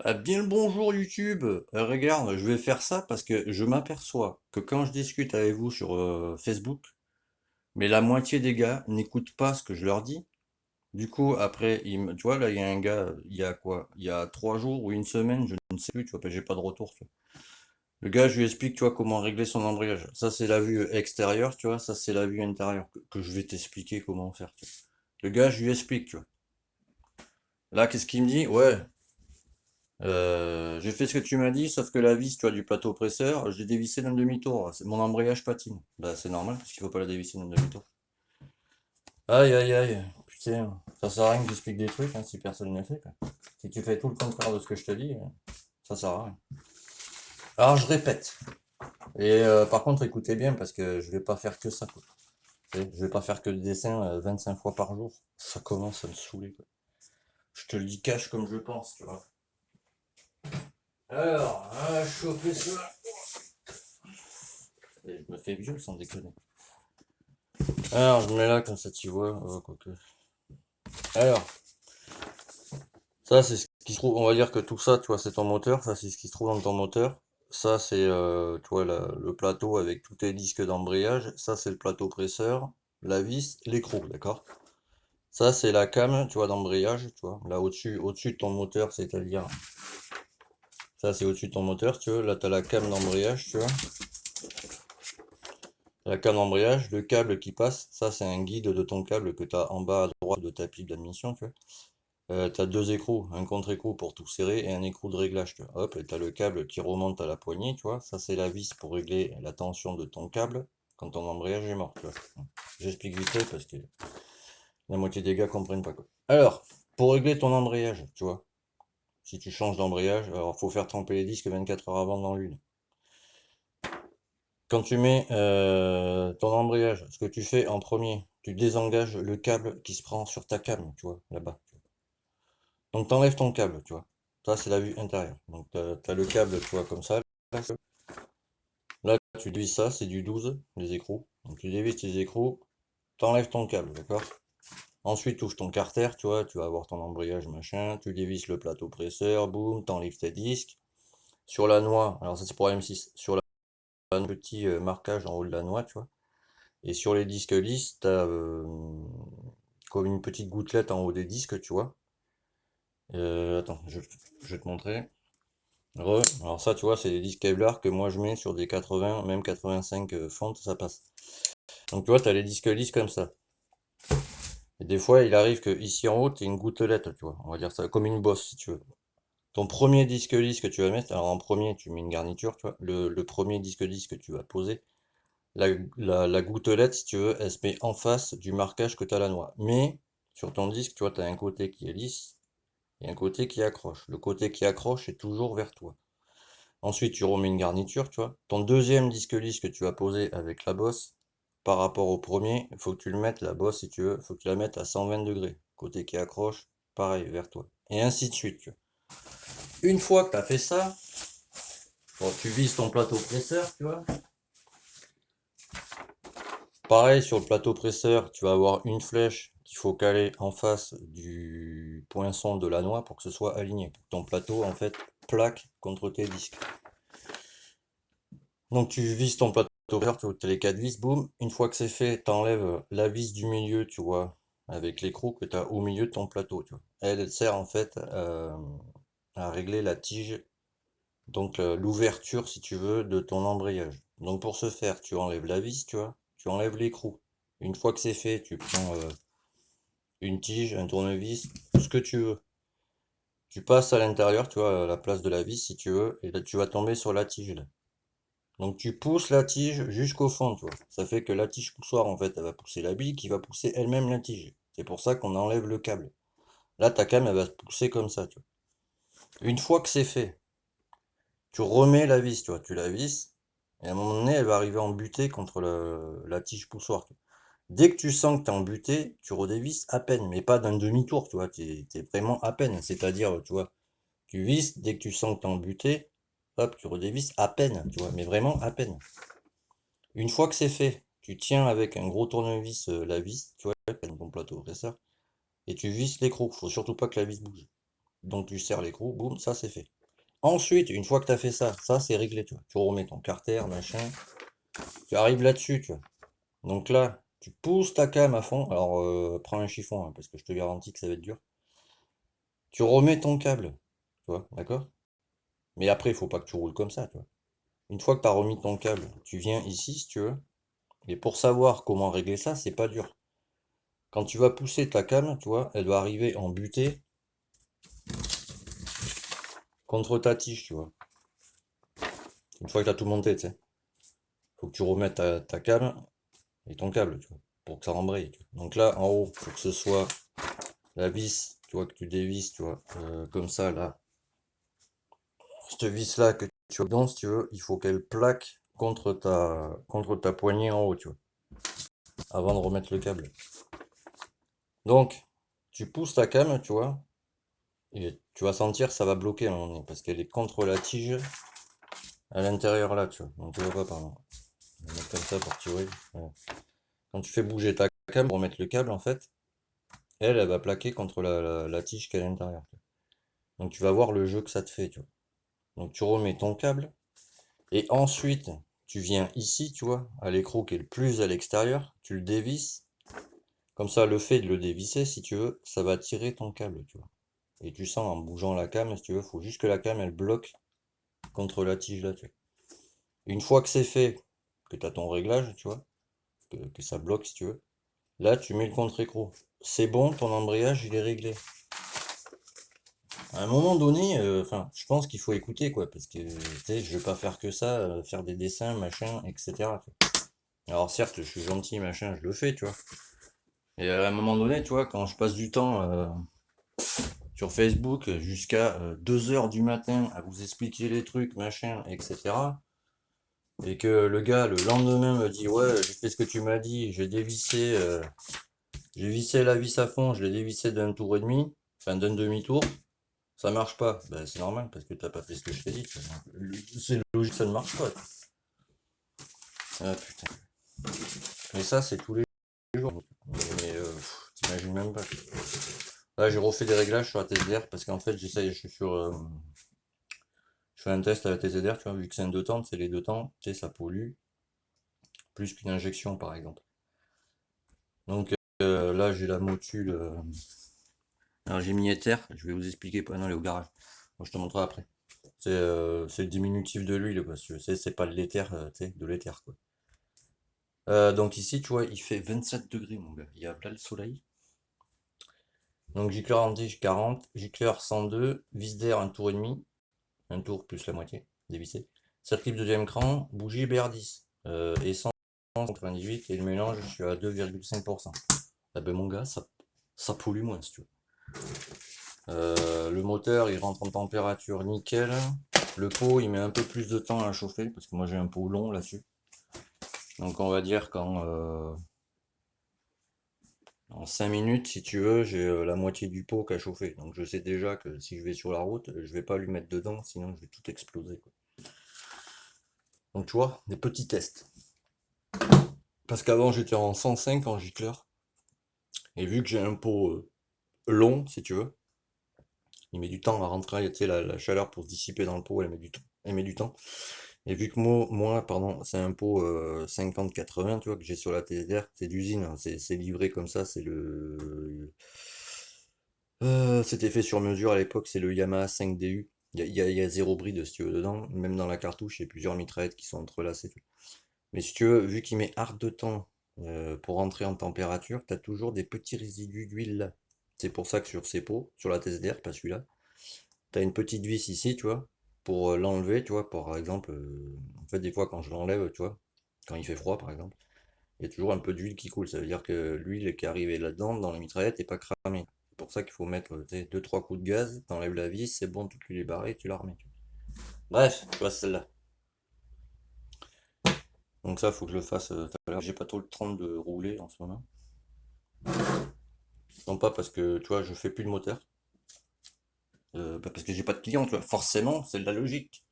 Ah, bien le bonjour YouTube. Regarde, je vais faire ça parce que je m'aperçois que quand je discute avec vous sur Facebook, mais la moitié des gars n'écoutent pas ce que je leur dis. Du coup, après, tu vois, là, il y a un gars, il y a quoi? Il y a 3 jours ou une semaine, je ne sais plus, tu vois, parce que j'ai pas de retour, tu vois. Le gars, je lui explique, tu vois, comment régler son embrayage. Ça, c'est la vue extérieure, tu vois, ça, c'est la vue intérieure, que je vais t'expliquer comment faire, tu vois. Le gars, je lui explique, tu vois. Là, qu'est-ce qu'il me dit? Ouais, j'ai fait ce que tu m'as dit, sauf que la vis, tu vois, du plateau presseur, je l'ai dévissé d'un demi-tour. Mon embrayage patine. Bah, c'est normal, parce qu'il faut pas la dévisser d'un demi-tour. Aïe, aïe, aïe. Putain, ça sert à rien que j'explique des trucs, hein, si personne ne le fait, quoi. Si tu fais tout le contraire de ce que je te dis, ça sert à rien. Alors, je répète. Et par contre, écoutez bien, parce que je vais pas faire que ça, quoi. Je vais pas faire que le dessin 25 fois par jour. Ça commence à me saouler, quoi. Je te le dis cash comme je pense, tu vois. Alors, choper ça. Et je me fais vieux sans déconner. Alors, je mets là comme ça, tu vois. Quoique. Alors, ça, c'est ce qui se trouve. On va dire que tout ça, tu vois, c'est ton moteur. Ça, c'est ce qui se trouve dans ton moteur. Ça, c'est, tu vois, le plateau avec tous tes disques d'embrayage. Ça, c'est le plateau presseur, la vis, l'écrou, d'accord? Ça, c'est la came, tu vois, d'embrayage, tu vois. Là, au-dessus de ton moteur, c'est-à-dire. Ça, c'est au-dessus de ton moteur, tu vois. Là, tu as la came d'embrayage, tu vois. La came d'embrayage, le câble qui passe, ça, c'est un guide de ton câble que tu as en bas à droite de ta pile d'admission, tu vois. T'as deux écrous, un contre-écrou pour tout serrer et un écrou de réglage, tu vois. Hop, et t'as le câble qui remonte à la poignée, tu vois. Ça, c'est la vis pour régler la tension de ton câble quand ton embrayage est mort, tu vois. J'explique vite fait parce que la moitié des gars comprennent pas, quoi. Alors, pour régler ton embrayage, tu vois, si tu changes d'embrayage, alors faut faire tremper les disques 24 heures avant dans l'huile. Quand tu mets ton embrayage, ce que tu fais en premier, tu désengages le câble qui se prend sur ta came, tu vois, là-bas. Donc t'enlèves ton câble, tu vois. Ça, c'est la vue intérieure. Donc t'as le câble, tu vois, comme ça. Là, tu dévisses ça, c'est du 12, les écrous. Donc tu dévisses tes écrous, t'enlèves ton câble, d'accord? Ensuite, tu ouvres ton carter, tu vois, tu vas avoir ton embrayage, machin. Tu dévisses le plateau presseur, boum, t'enlèves tes disques. Sur la noix, alors ça c'est pour la M6, sur la un petit marquage en haut de la noix, tu vois. Et sur les disques lisses, t'as comme une petite gouttelette en haut des disques, tu vois. Attends, je vais te montrer. Alors ça, tu vois, c'est des disques Kevlar que moi je mets sur des 80, même 85 fentes, ça passe. Donc tu vois, tu as les disques lisses comme ça. Et des fois, il arrive que ici en haut, tu une gouttelette, tu vois. On va dire ça comme une bosse, si tu veux. Ton premier disque lisse que tu vas mettre, alors en premier, tu mets une garniture, tu vois. Le premier disque lisse que tu vas poser, la gouttelette, si tu veux, elle se met en face du marquage que tu as à la noix. Mais sur ton disque, tu vois, tu as un côté qui est lisse et un côté qui accroche. Le côté qui accroche est toujours vers toi. Ensuite, tu remets une garniture, tu vois. Ton deuxième disque lisse que tu vas poser avec la bosse, par rapport au premier, il faut que tu le mettes, la bosse, si tu veux, il faut que tu la mettes à 120 degrés. Côté qui accroche, pareil, vers toi. Et ainsi de suite, tu vois. Une fois que tu as fait ça, bon, tu vises ton plateau presseur, tu vois. Pareil, sur le plateau presseur, tu vas avoir une flèche qu'il faut caler en face du poinçon de la noix pour que ce soit aligné. Pour que ton plateau, en fait, plaque contre tes disques. Donc tu vises ton plateau horaire, tu as les 4 vis, boum. Une fois que c'est fait, tu enlèves la vis du milieu, tu vois, avec l'écrou que tu as au milieu de ton plateau, tu vois. Elle sert en fait à régler la tige, donc l'ouverture, si tu veux, de ton embrayage. Donc pour ce faire, tu enlèves la vis, tu vois, tu enlèves l'écrou. Une fois que c'est fait, tu prends une tige, un tournevis, ce que tu veux. Tu passes à l'intérieur, tu vois, à la place de la vis, si tu veux, et là tu vas tomber sur la tige, là. Donc tu pousses la tige jusqu'au fond, tu vois. Ça fait que la tige poussoir, en fait, elle va pousser la bille qui va pousser elle-même la tige. C'est pour ça qu'on enlève le câble. Là, ta came, elle va se pousser comme ça, tu vois. Une fois que c'est fait, tu remets la vis, tu vois. Tu la visses, et à un moment donné, elle va arriver en butée contre la tige poussoir, tu vois. Dès que tu sens que tu es en butée, tu redévisses à peine, mais pas d'un demi-tour, tu vois. T'es vraiment à peine. C'est-à-dire, tu vois, tu visses, dès que tu sens que tu es en butée, hop, tu redévisses à peine, tu vois, mais vraiment à peine. Une fois que c'est fait, tu tiens avec un gros tournevis la vis, tu vois, ton plateau, c'est ça, et tu visses l'écrou. Faut surtout pas que la vis bouge. donc tu serres l'écrou, boum, ça c'est fait. Ensuite, une fois que tu as fait ça, c'est réglé, tu vois. Tu remets ton carter, machin, tu arrives là-dessus, tu vois. Donc là, tu pousses ta cam à fond, alors prends un chiffon, hein, parce que je te garantis que ça va être dur. Tu remets ton câble, tu vois, d'accord? Mais après, il faut pas que tu roules comme ça, tu vois. Une fois que tu as remis ton câble, tu viens ici, si tu veux. Et pour savoir comment régler ça, c'est pas dur. Quand tu vas pousser ta cam, tu vois, elle doit arriver en butée contre ta tige, tu vois. Une fois que tu as tout monté, tu sais. Faut que tu remettes ta cam et ton câble, tu vois, pour que ça rembraye, tu vois. Donc là, en haut, faut que ce soit la vis, tu vois, que tu dévisses, tu vois, comme ça, là. Cette vis-là que tu as dedans, si tu veux, il faut qu'elle plaque contre ta poignée en haut, tu vois, avant de remettre le câble. Donc, tu pousses ta cam, tu vois, et tu vas sentir que ça va bloquer à un moment donné, parce qu'elle est contre la tige à l'intérieur là, tu vois. Donc, tu vois pas, pardon. Je vais mettre comme ça pour tirer. Voilà. Quand tu fais bouger ta cam pour remettre le câble, en fait, elle va plaquer contre la tige qui est à l'intérieur. Donc, tu vas voir le jeu que ça te fait, tu vois. Donc, tu remets ton câble, et ensuite, tu viens ici, tu vois, à l'écrou qui est le plus à l'extérieur, tu le dévisses. Comme ça, le fait de le dévisser, si tu veux, ça va tirer ton câble, tu vois. Et tu sens en bougeant la cam, si tu veux, faut juste que la cam, elle bloque contre la tige là, tu vois. Une fois que c'est fait, que tu as ton réglage, tu vois, que ça bloque si tu veux, là, tu mets le contre-écrou. C'est bon, ton embrayage, il est réglé. À un moment donné, enfin, je pense qu'il faut écouter, quoi, parce que, tu sais, je vais pas faire que ça, faire des dessins, machin, etc. Alors certes, je suis gentil, machin, je le fais, tu vois. Et à un moment donné, tu vois, quand je passe du temps sur Facebook jusqu'à 2 heures du matin à vous expliquer les trucs, machin, etc. Et que le gars, le lendemain, me dit, ouais, j'ai fait ce que tu m'as dit, j'ai vissé la vis à fond, je l'ai dévissé d'un tour et demi, enfin d'un demi-tour, ça marche pas. Ben, c'est normal, parce que t'as pas fait ce que je t'ai dit. C'est logique, ça ne marche pas. Ah putain. Mais ça, c'est tous les jours. Mais t'imagines même pas. Là, j'ai refait des réglages sur la TZR parce qu'en fait, j'essaye, je suis sur. Je fais un test à la TZR, tu vois, vu que c'est un deux temps, c'est les deux temps, tu sais, ça pollue plus qu'une injection par exemple. Donc là, j'ai la motule. Alors, j'ai mis Ether, je vais vous expliquer pendant aller au garage. Moi, je te montrerai après. C'est le diminutif de l'huile, parce que c'est pas de l'éther, tu sais, de l'éther quoi. Donc ici, tu vois, il fait 27 degrés, mon gars. Il y a plein le soleil. Donc gicleur en tige 40, gicleur 102, vis d'air un tour et demi, un tour plus la moitié, dévissé. Circuit deuxième cran, bougie BR10, essence 98 et le mélange, je suis à 2,5%. Ah ben mon gars, ça pollue moins si tu veux. Le moteur, il rentre en température nickel. Le pot, il met un peu plus de temps à chauffer, parce que moi j'ai un pot long là-dessus. Donc on va dire en 5 minutes, si tu veux, j'ai la moitié du pot qui a chauffé. Donc je sais déjà que si je vais sur la route, je vais pas lui mettre dedans, sinon je vais tout exploser, quoi. Donc tu vois, des petits tests. Parce qu'avant j'étais en 105 en gicleur. Et vu que j'ai un pot long, si tu veux, il met du temps à rentrer, tu sais, la chaleur pour se dissiper dans le pot, elle met du temps. Elle met du temps. Et vu que moi, pardon, c'est un pot 50-80, tu vois, que j'ai sur la TDR, c'est d'usine, hein, c'est livré comme ça, c'est le. C'était fait sur mesure à l'époque, c'est le Yamaha 5DU. Il y a zéro bride si tu veux dedans, même dans la cartouche, il y a plusieurs mitraillettes qui sont entrelacées. Mais si tu veux, vu qu'il met hard de temps pour rentrer en température, tu as toujours des petits résidus d'huile là. C'est pour ça que sur ces pots, sur la TSDR, pas celui-là, tu as une petite vis ici, tu vois, pour l'enlever, tu vois, par exemple, en fait, des fois quand je l'enlève, tu vois, quand il fait froid par exemple, il y a toujours un peu d'huile qui coule. Ça veut dire que l'huile qui est arrivée là-dedans, dans la mitraillette, n'est pas cramée. C'est pour ça qu'il faut mettre 2-3 coups de gaz, t'enlèves la vis, c'est bon, toute l'huile est barrée, tu la remets. Tu vois. Bref, tu vois celle-là. Donc ça, faut que je le fasse tout à l'heure. J'ai pas trop le temps de rouler en ce moment. Non pas parce que, tu vois, je fais plus de moteur. Parce que j'ai pas de clients, tu vois. Forcément, c'est de la logique.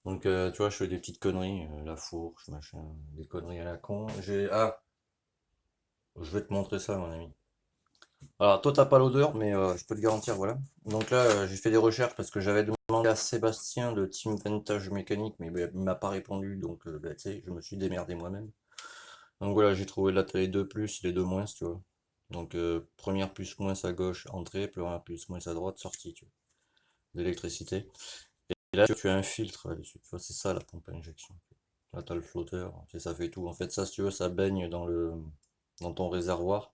Donc, tu vois, je fais des petites conneries, la fourche, machin, des conneries à la con. Ah, je vais te montrer ça, mon ami. Alors, toi, t'as pas l'odeur, mais je peux te garantir, voilà. Donc là, j'ai fait des recherches parce que j'avais demandé à Sébastien de Team Vintage Mécanique, mais bah, il m'a pas répondu, donc bah, tu sais, je me suis démerdé moi-même. Donc voilà, j'ai trouvé là, t'as les deux plus, les deux moins, tu vois. Donc première plus moins à gauche, entrée, première plus moins à droite, sortie, tu vois, d'électricité. Et là, tu as un filtre là-dessus, tu vois, c'est ça la pompe à injection. Là, t'as le flotteur, ça fait tout. En fait, ça, si tu veux, ça baigne dans ton réservoir.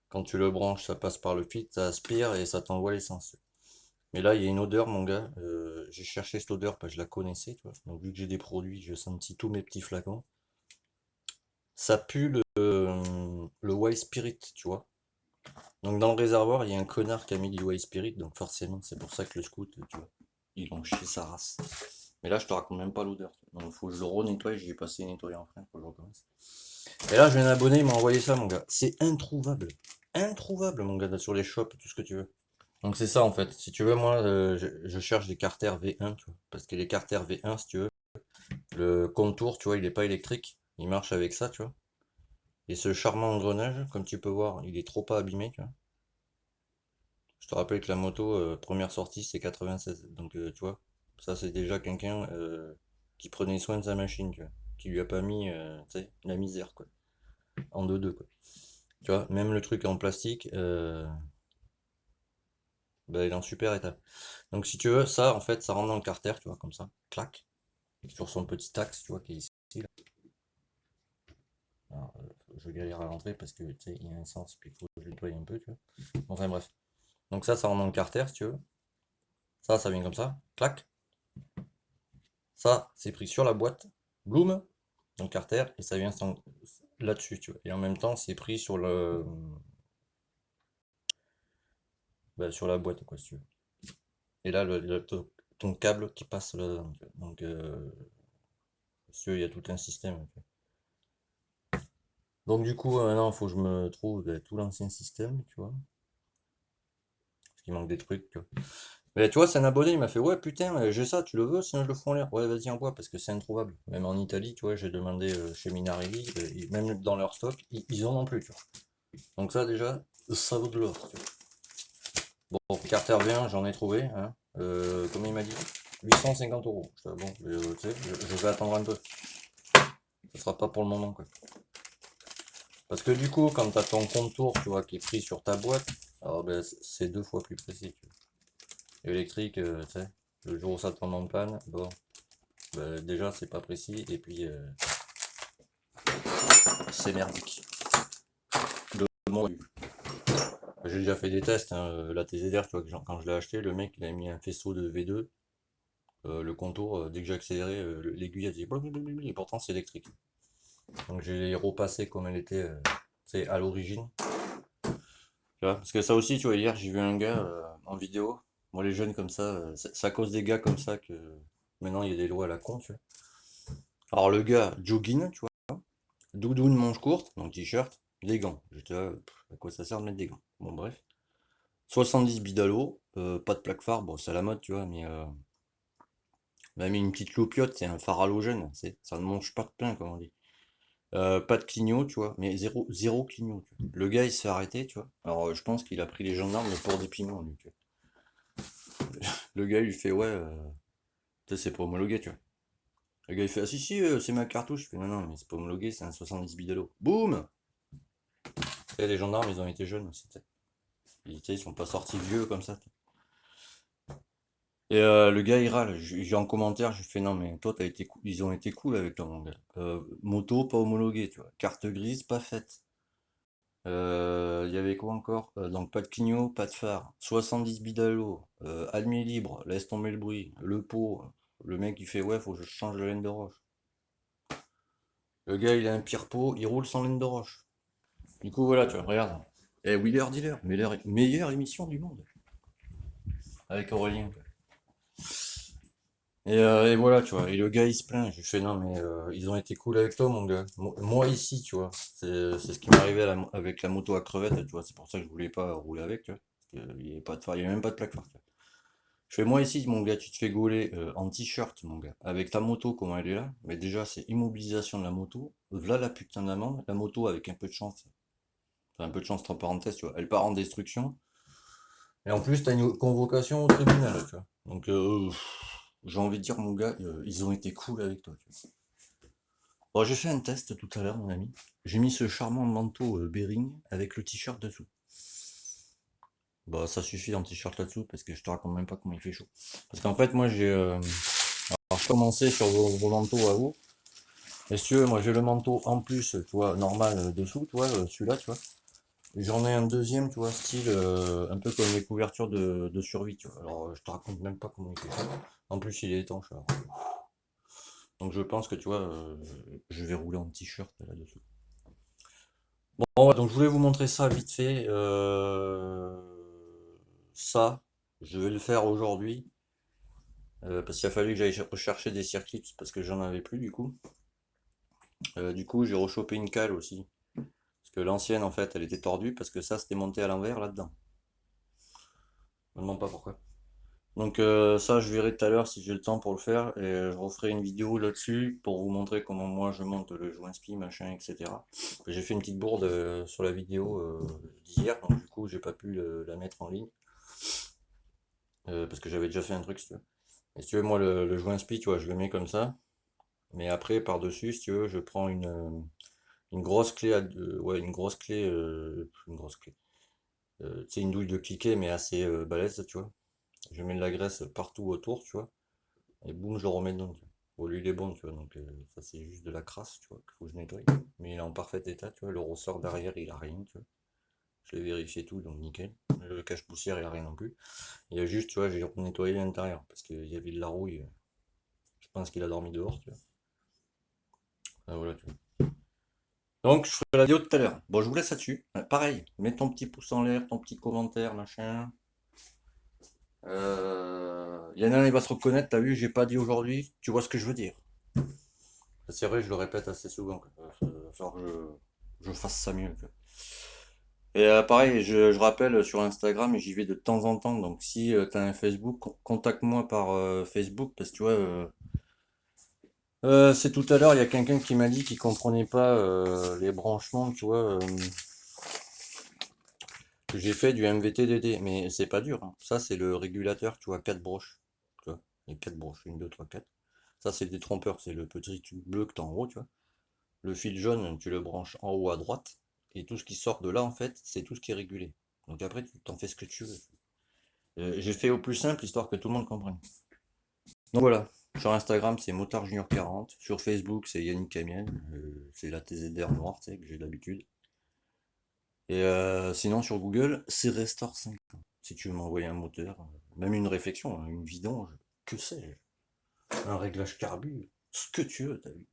Quand tu le branches, ça passe par le filtre, ça aspire et ça t'envoie l'essence. Mais là, il y a une odeur, mon gars. J'ai cherché cette odeur parce que je la connaissais, tu vois. Donc, vu que j'ai des produits, j'ai senti tous mes petits flacons. Ça pue le White Spirit, tu vois. Donc, dans le réservoir, il y a un connard qui a mis du White Spirit. Donc, forcément, c'est pour ça que le scout, tu vois, il en chie sa race. Mais là, je te raconte même pas l'odeur. Donc, il faut que je le renettoie. J'y ai passé nettoyer en frein. Faut que je recommence. Et là, j'ai un abonné, il m'a envoyé ça, mon gars. C'est introuvable. Introuvable, mon gars, sur les shops, tout ce que tu veux. Donc c'est ça en fait. Si tu veux, moi, je cherche des carters V1, tu vois. Parce que les carters V1, si tu veux, le contour, tu vois, il est pas électrique. Il marche avec ça, tu vois. Et ce charmant engrenage, comme tu peux voir, il est trop pas abîmé, tu vois. Je te rappelle que la moto, première sortie, c'est 96. Donc, tu vois, ça c'est déjà quelqu'un qui prenait soin de sa machine, tu vois. Qui lui a pas mis, tu sais, la misère, quoi. En deux-deux, quoi. Tu vois, même le truc en plastique, bah, il est en super état. Donc si tu veux, ça, en fait, ça rentre dans le carter, tu vois, comme ça. Clac. Sur son petit axe, tu vois, qui est ici. Là. Alors, je galère à rentrer parce que tu sais, il y a un sens, puis il faut que je nettoie un peu, tu vois. Enfin bref. Donc ça rentre dans le carter, si tu veux. Ça vient comme ça. Clac. Ça, c'est pris sur la boîte. Bloom, dans le carter, et ça vient là-dessus, tu vois. Et en même temps, c'est pris sur bah, sur la boîte, quoi, si tu veux. Et là, ton câble qui passe là-dedans. Donc, si tu veux, il y a tout un système. Donc du coup, maintenant, il faut que je me trouve tout l'ancien système, tu vois. Parce qu'il manque des trucs, tu vois. Mais tu vois, c'est un abonné, il m'a fait, ouais, putain, j'ai ça, tu le veux, sinon je le fous en l'air. Ouais, vas-y, envoie, parce que c'est introuvable. Même en Italie, tu vois, j'ai demandé chez Minarelli, même dans leur stock, ils en ont plus, tu vois. Donc ça, déjà, ça vaut de l'or, tu vois. Bon, Carter V1, j'en ai trouvé, hein. Comment il m'a dit? 850 €. Je fais, bon, tu sais, je vais attendre un peu. Ce sera pas pour le moment, quoi. Parce que du coup, quand tu as ton contour, tu vois, qui est pris sur ta boîte, alors ben, c'est deux fois plus précis. Tu vois. Électrique, tu sais, le jour où ça tombe en panne, bon, ben, déjà c'est pas précis et puis c'est merdique. De mon point de vue. J'ai déjà fait des tests, hein, la TZR, tu vois, quand je l'ai acheté, le mec il a mis un faisceau de V2, le contour, dès que j'ai accéléré, l'aiguille a dit blablabla, et pourtant c'est électrique. Donc j'ai repassé comme elle était, tu sais, à l'origine. Tu vois, parce que ça aussi, tu vois, hier j'ai vu un gars en vidéo. Moi, les jeunes comme ça, c'est à cause des gars comme ça que maintenant il y a des lois à la con, tu vois. Alors, le gars, jogging, tu vois, doudoune manche courte, donc t-shirt, des gants. J'étais là, à quoi ça sert de mettre des gants? Bon, bref. 70 bidalo, pas de plaque phare, bon, c'est à la mode, tu vois, mais on a mis une petite loupiote, c'est un phare halogène, ça ne mange pas de pain, comme on dit. Pas de clignot, tu vois, mais zéro clignot. Tu vois. Le gars, il s'est arrêté, tu vois. Alors, je pense qu'il a pris les gendarmes pour des piments, lui, tu vois. Le gars, il lui fait, ouais, ça, c'est pas homologué, tu vois. Le gars, il fait, ah si, si, c'est ma cartouche. Je fais, non, non, mais c'est pas homologué, c'est un 70 bidalo. Boum! Et les gendarmes, ils ont été jeunes aussi, tu sais. Ils sont pas sortis vieux comme ça. Et le gars, il râle. J'ai en commentaire, je fais, non, mais toi, ils ont été cool avec toi, mon gars. Moto, pas homologué, tu vois. Carte grise, pas faite. Il y avait quoi encore? Donc, pas de clignot, pas de phare. 70 bidalo. Admis libre, laisse tomber le bruit. Le pot. Le mec, il fait, ouais, faut que je change de laine de roche. Le gars, il a un pire pot, il roule sans laine de roche. Du coup, voilà, tu vois, regarde. Et Wheeler Dealer, meilleure émission du monde. Avec Aurélien. Quoi. Et voilà, tu vois. Et le gars, il se plaint. Je lui fais, non, mais ils ont été cool avec toi, mon gars. Moi, ici, tu vois. C'est ce qui m'est arrivé avec la moto à crevette, tu vois. C'est pour ça que je voulais pas rouler avec, tu vois. Parce qu'il n'y avait pas de phare, il y avait même pas de plaque phare, tu vois. Je fais, moi, ici, mon gars, tu te fais gauler en t-shirt, mon gars. Avec ta moto, comment elle est là. Mais déjà, c'est immobilisation de la moto. Voilà la putain d'amende. La moto, avec un peu de chance, T'as un peu de chance, entre parenthèses, tu vois. Elle part en destruction. Et en plus, t'as une convocation au tribunal, tu vois. Donc, j'ai envie de dire, mon gars, ils ont été cool avec toi, tu vois. Bon, j'ai fait un test tout à l'heure, mon ami. J'ai mis ce charmant manteau Bering avec le t-shirt dessous. Bah, ça suffit en t-shirt là-dessous parce que je te raconte même pas comment il fait chaud. Parce qu'en fait, moi, alors, je commençais sur vos manteaux à vous. Et si tu veux, moi, j'ai le manteau en plus, tu vois, normal dessous, tu vois, celui-là, tu vois. Et j'en ai un deuxième, tu vois, style un peu comme les couvertures de survie, tu vois. Alors, je te raconte même pas comment il fait chaud. En plus, il est étanche, alors. Donc, je pense que, tu vois, je vais rouler en t-shirt là-dessous. Bon, ouais, donc je voulais vous montrer ça vite fait. Ça, je vais le faire aujourd'hui. Parce qu'il a fallu que j'aille rechercher des circuits parce que j'en avais plus du coup. Du coup, j'ai rechopé une cale aussi. Parce que l'ancienne, en fait, elle était tordue parce que ça, c'était monté à l'envers là-dedans. Je me demande pas pourquoi. Donc ça, je verrai tout à l'heure si j'ai le temps pour le faire. Et je referai une vidéo là-dessus pour vous montrer comment moi je monte le joint spi, machin, etc. J'ai fait une petite bourde sur la vidéo d'hier. Donc du coup, j'ai pas pu la mettre en ligne. Parce que j'avais déjà fait un truc, si tu veux. Et si tu veux, moi, le joint spi, tu vois, je le mets comme ça. Mais après, par-dessus, si tu veux, je prends une grosse clé ouais, une grosse clé. Tu sais, une douille de cliquet, mais assez balèze, tu vois. Je mets de la graisse partout autour, tu vois. Et boum, je le remets dedans, tu vois. Bon, lui, il est bon, tu vois. Donc, ça, c'est juste de la crasse, tu vois, qu'il faut que je nettoie. Mais il est en parfait état, tu vois. Le ressort derrière, il a rien, tu vois. Je l'ai vérifié tout, donc nickel. Le cache-poussière, il a rien non plus. Il y a juste, tu vois, j'ai nettoyé l'intérieur. Parce qu'il y avait de la rouille. Je pense qu'il a dormi dehors, tu vois. Ah, voilà, tu vois. Donc, je ferai la vidéo tout à l'heure. Bon, je vous laisse là-dessus. Pareil, mets ton petit pouce en l'air, ton petit commentaire, machin. Il y en a un, il va se reconnaître, t'as vu, j'ai pas dit aujourd'hui, tu vois ce que je veux dire. C'est vrai, je le répète assez souvent. Il va falloir que je fasse ça mieux. Et pareil, je rappelle sur Instagram, et j'y vais de temps en temps. Donc, si t'as un Facebook, contacte-moi par Facebook, parce que tu vois, c'est tout à l'heure, il y a quelqu'un qui m'a dit qu'il comprenait pas les branchements, tu vois. J'ai fait du MVT-DD, mais c'est pas dur, hein. Ça, c'est le régulateur, tu vois, 4 broches. Tu vois, il y a 4 broches, une, 2, 3, 4. Ça, c'est des trompeurs, c'est le petit tube bleu que tu as en haut, tu vois. Le fil jaune, tu le branches en haut à droite. Et tout ce qui sort de là, en fait, c'est tout ce qui est régulé. Donc après, tu t'en fais ce que tu veux. J'ai fait au plus simple, histoire que tout le monde comprenne. Donc voilà, sur Instagram, c'est Motard Junior 40. Sur Facebook, c'est Yannick Camiel. C'est la TZR noire, tu sais, que j'ai d'habitude. Et sinon sur Google, c'est Restore 5 ans. Si tu veux m'envoyer un moteur, même une réflexion, hein, une vidange, que sais-je, un réglage carbu, ce que tu veux, t'as vu.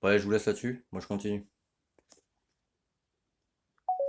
Ouais, je vous laisse là-dessus, moi je continue.